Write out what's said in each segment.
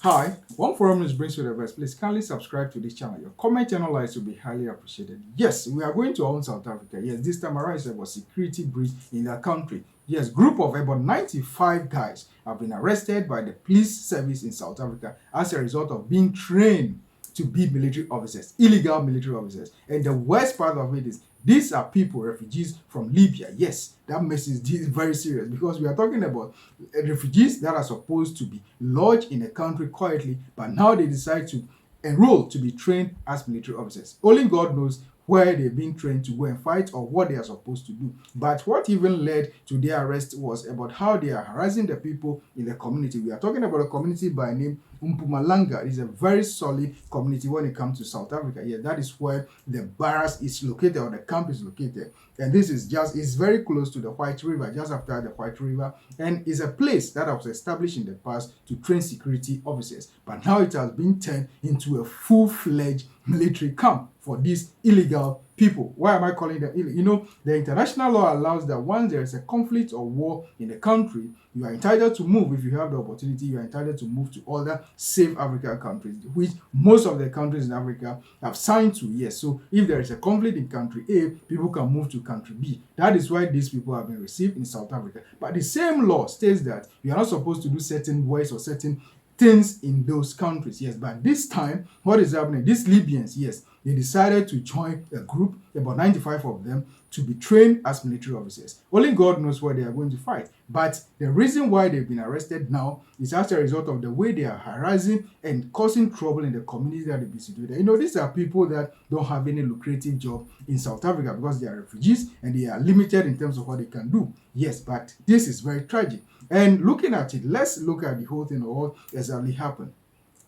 Hi, one forum news brings you the best. Please kindly subscribe to this channel. Your comment and likes will be highly appreciated. Yes, we are going to our own South Africa. Yes, this time around it's about security breach in that country. Yes, group of about 95 guys have been arrested by the police service in South Africa as a result of being trained to be military officers, illegal military officers. And the worst part of it is these are people, refugees from Libya. Yes, that makes it very serious because we are talking about refugees that are supposed to be lodged in a country quietly, but now they decide to enroll to be trained as military officers. Only God knows where they've been trained to go and fight or what they are supposed to do. But what even led to their arrest was about how they are harassing the people in the community. We are talking about a community by name Mpumalanga. It's a very solid community when it comes to South Africa. Yeah, that is where the barracks is located or the camp is located. And this is it's very close to the White River, just after the White River, and is a place that was established in the past to train security officers. But now it has been turned into a full-fledged military camp for these illegal people. Why am I calling them illegal? You know, the international law allows that once there is a conflict or war in the country, you are entitled to move. If you have the opportunity, you are entitled to move to other safe African countries, which most of the countries in Africa have signed to. Yes, so if there is a conflict in country A, people can move to country B. That is why these people have been received in South Africa. But the same law states that you are not supposed to do certain works or certain things in those countries. Yes, but this time, what is happening? These Libyans, yes, they decided to join a group, about 95 of them, to be trained as military officers. Only God knows where they are going to fight. But the reason why they've been arrested now is as a result of the way they are harassing and causing trouble in the community that they've been situated. You know, these are people that don't have any lucrative job in South Africa because they are refugees and they are limited in terms of what they can do. Yes, but this is very tragic. And looking at it, let's look at the whole thing of what exactly happened.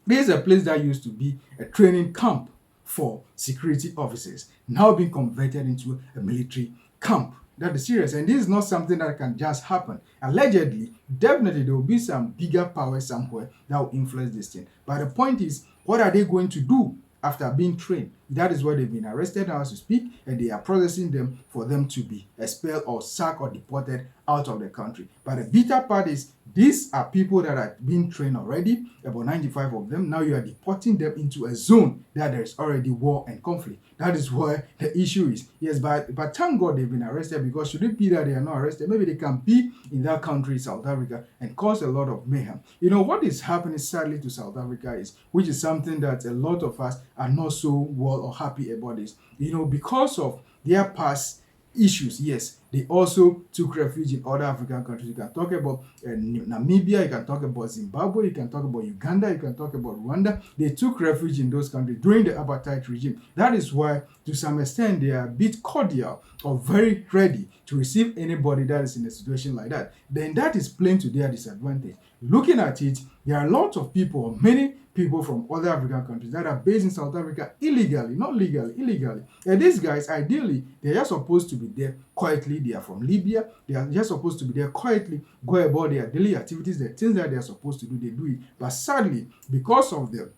This is a place that used to be a training camp for security officers, now being converted into a military camp. That is serious, and this is not something that can just happen. Allegedly, definitely there will be some bigger power somewhere that will influence this thing. But the point is, what are they going to do after being trained? That is why they've been arrested now as we speak, and they are processing them for them to be expelled or sacked or deported out of the country. But the bitter part is these are people that are being trained already, about 95 of them. Now you are deporting them into a zone that there is already war and conflict. That is where the issue is. Yes, but thank God they've been arrested, because should it be that they are not arrested, maybe they can be in that country, South Africa, and cause a lot of mayhem. You know, what is happening sadly to South Africa is, which is something that a lot of us are not so well or happy about, this, you know, because of their past issues. Yes, they also took refuge in other African countries. You can talk about Namibia, you can talk about Zimbabwe, you can talk about Uganda, you can talk about Rwanda. They took refuge in those countries during the apartheid regime. That is why, to some extent, they are a bit cordial or very ready to receive anybody that is in a situation like that. Then that is playing to their disadvantage. Looking at it, there are lots of people, or many people from other African countries that are based in South Africa illegally, not legally, illegally. And these guys, ideally, they are just supposed to be there quietly. They are from Libya. They are just supposed to be there quietly, go about their daily activities, the things that they are supposed to do, they do it. But sadly, because of the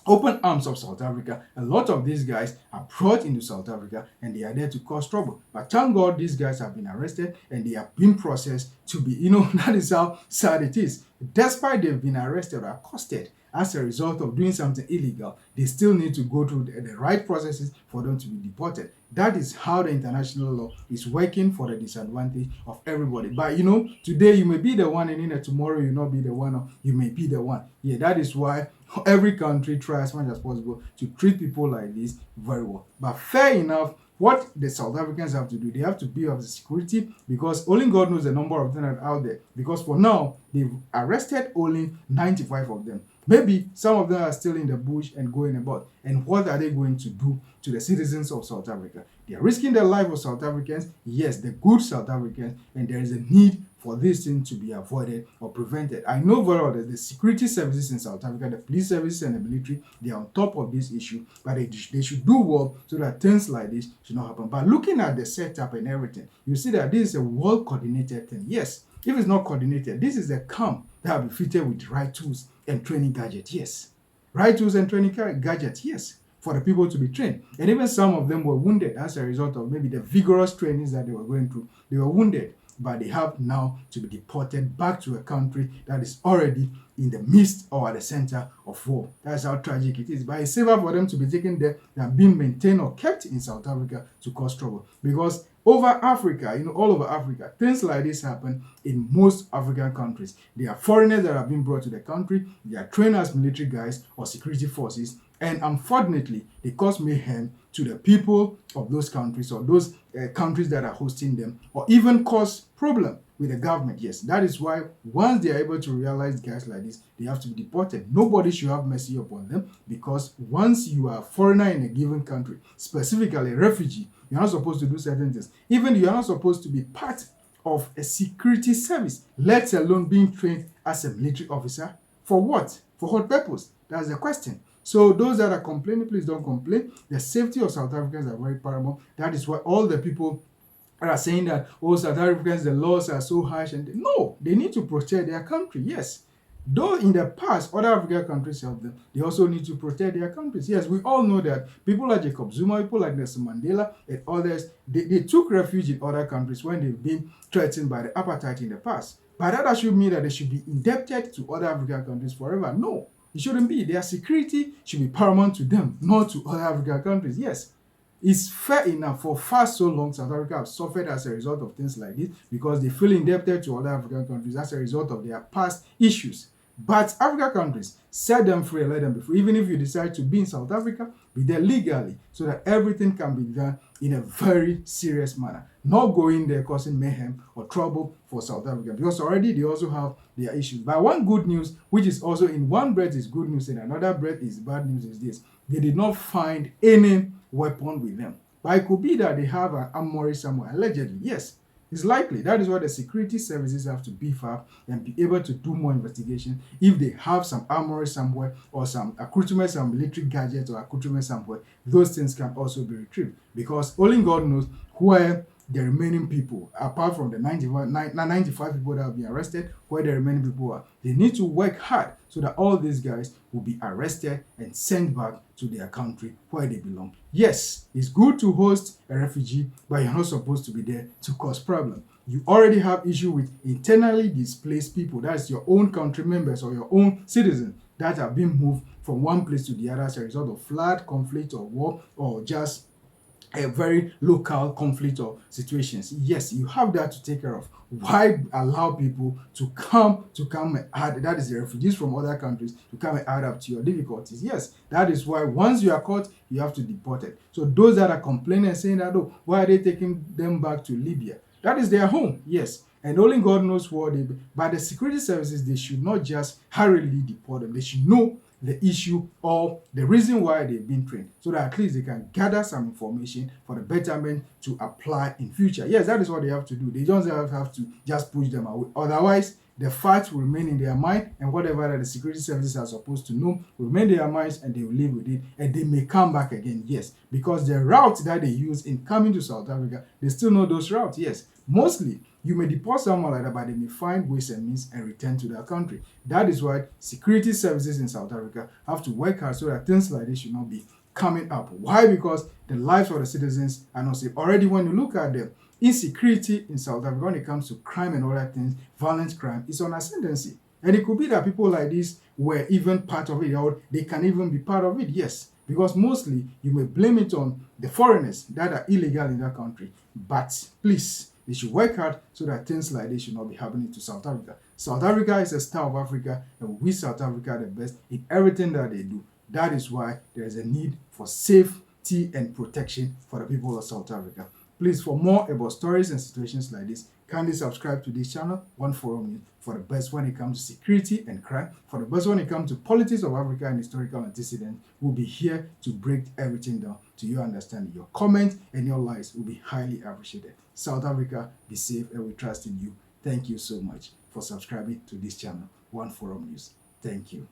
open arms of South Africa, a lot of these guys are brought into South Africa and they are there to cause trouble. But thank God these guys have been arrested and they have been processed to be, you know, that is how sad it is. Despite they've been arrested or accosted as a result of doing something illegal, they still need to go through the right processes for them to be deported. That is how the international law is working for the disadvantage of everybody. But you know, today you may be the one, and tomorrow you not be the one, or you may be the one. Yeah, that is why every country tries as much as possible to treat people like this very well. But fair enough, what the South Africans have to do, they have to build up the security, because only God knows the number of them that are out there. Because for now, they've arrested only 95 of them. Maybe some of them are still in the bush and going about. And what are they going to do to the citizens of South Africa? They are risking the life of South Africans, yes, the good South Africans, and there is a need for this thing to be avoided or prevented. I know very well that the security services in South Africa, the police services and the military, they are on top of this issue, but they should do well so that things like this should not happen. But looking at the setup and everything, you see that this is a well-coordinated thing. Yes, if it's not coordinated, this is a camp that will be fitted with right tools and training gadgets. Yes, right tools and training gadgets. Yes, for the people to be trained. And even some of them were wounded as a result of maybe the vigorous trainings that they were going through. They were wounded. but they have now to be deported back to a country that is already in the midst or at the center of war. That's how tragic it is. But it's safer for them to be taken there than being maintained or kept in South Africa to cause trouble. Because over Africa, all over Africa, things like this happen in most African countries. There are foreigners that have been brought to the country. They are trained as military guys or security forces. And unfortunately, they cause mayhem to the people of those countries or those countries that are hosting them, or even cause problem with the government. Yes, that is why once they are able to realize guys like this, they have to be deported. Nobody should have mercy upon them, because once you are a foreigner in a given country, specifically a refugee, you're not supposed to do certain things. Even you're not supposed to be part of a security service, let alone being trained as a military officer. For what? For what purpose? That's the question. So those that are complaining, please don't complain. The safety of South Africans are very paramount. That is why all the people are saying that, oh, South Africans, the laws are so harsh. And no, they need to protect their country. Yes. Though in the past, other African countries helped them, they also need to protect their countries. Yes, we all know that people like Jacob Zuma, people like Nelson Mandela and others, they took refuge in other countries when they've been threatened by the apartheid in the past. But that should mean that they should be indebted to other African countries forever. No. It shouldn't be. Their security should be paramount to them, not to other African countries. Yes, it's fair enough. For far so long, South Africa have suffered as a result of things like this because they feel indebted to other African countries as a result of their past issues. But African countries, set them free and let them be free. Even if you decide to be in South Africa, be there legally so that everything can be done in a very serious manner. Not going there causing mayhem or trouble for South Africa, because already they also have their issues. But one good news, which is also in one breath is good news and another breath is bad news, is this: they did not find any weapon with them. But it could be that they have an armory somewhere, allegedly. Yes, it's likely. That is why the security services have to beef up and be able to do more investigation. If they have some armory somewhere or some accoutrement, some military gadgets or accoutrement somewhere, those things can also be retrieved, because only God knows where the remaining people, apart from the 95 people that have been arrested, where the remaining people are. They need to work hard so that all these guys will be arrested and sent back to their country where they belong. Yes, it's good to host a refugee, but you're not supposed to be there to cause problem. You already have issue with internally displaced people. That's your own country members or your own citizens that have been moved from one place to the other as a result of flood, conflict, or war, or just a very local conflict or situations. Yes, you have that to take care of. Why allow people to come and add, that is the refugees from other countries, to come and add up to your difficulties? Yes, that is why once you are caught, you have to deport it. So those that are complaining and saying that, oh, why are they taking them back to Libya? That is their home, yes. And only God knows what they, but the security services, they should not just hurriedly deport them. They should know the issue or the reason why they've been trained, so that at least they can gather some information for the betterment to apply in future. Yes, that is what they have to do. They don't have to just push them away. Otherwise, the facts will remain in their mind, and whatever that the security services are supposed to know will remain in their minds, and they will live with it, and they may come back again. Yes, because the route that they use in coming to South Africa, they still know those routes. Yes, mostly you may deport someone like that, but they may find ways and means and return to their country. That is why security services in South Africa have to work hard so that things like this should not be coming up. Why? Because the lives of the citizens are not safe. Already, when you look at the insecurity in South Africa when it comes to crime and other things, violent crime, is on ascendancy. And it could be that people like this were even part of it, or they can even be part of it. Yes, because mostly you may blame it on the foreigners that are illegal in that country. But please, they should work hard so that things like this should not be happening to South Africa. South Africa is a star of Africa, and we South Africa are the best in everything that they do. That is why there is a need for safety and protection for the people of South Africa. Please, for more about stories and situations like this, kindly subscribe to this channel, One Forum News, for the best when it comes to security and crime, for the best when it comes to politics of Africa and historical antecedents. We'll be here to break everything down to your understanding. Your comments and your likes will be highly appreciated. South Africa, be safe, and we trust in you. Thank you so much for subscribing to this channel, One Forum News. Thank you.